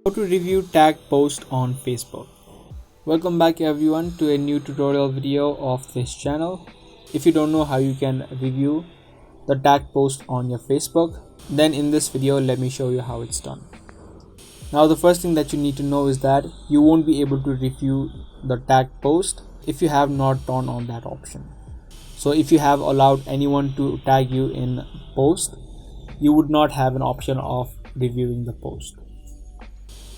How to review tag post on Facebook. Welcome back everyone to a new tutorial video of this channel. If you don't know how you can review the tag post on your Facebook, then in this video let me show you how it's done. Now the first thing that you need to know is that you won't be able to review the tag post if you have not turned on that option. So if you have allowed anyone to tag you in post, you would not have an option of reviewing the post.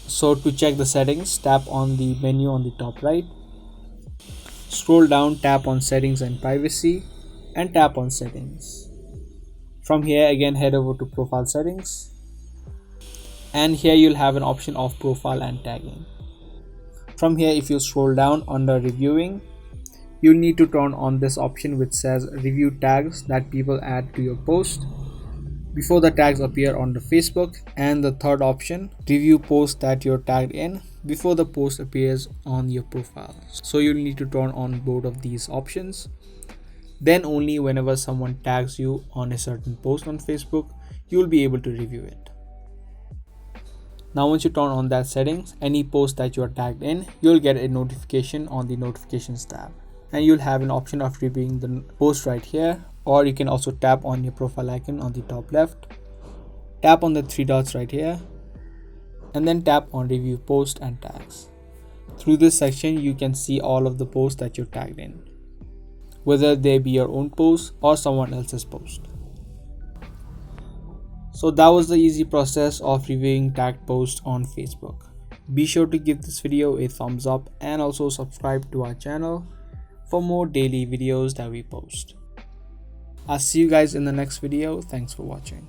So to check the settings, tap on the menu on the top right, scroll down, tap on settings and privacy, and tap on settings. From here again head over to profile settings, and here you'll have an option of profile and tagging. From here, if you scroll down under reviewing, you'll need to turn on this option which says review tags that people add to your post before the tags appear on the Facebook, and the third option, review posts that you're tagged in before the post appears on your profile. So you'll need to turn on both of these options. Then only whenever someone tags you on a certain post on Facebook, you'll be able to review it. Now once you turn on that settings, any post that you are tagged in, you'll get a notification on the notifications tab, and you'll have an option of reviewing the post right here, or you can also tap on your profile icon on the top left, tap on the three dots right here, and then tap on review post and tags. Through this section you can see all of the posts that you're tagged in, whether they be your own post or someone else's post. So that was the easy process of reviewing tagged posts on Facebook. Be sure to give this video a thumbs up and also subscribe to our channel for more daily videos that we post. I'll see you guys in the next video. Thanks for watching.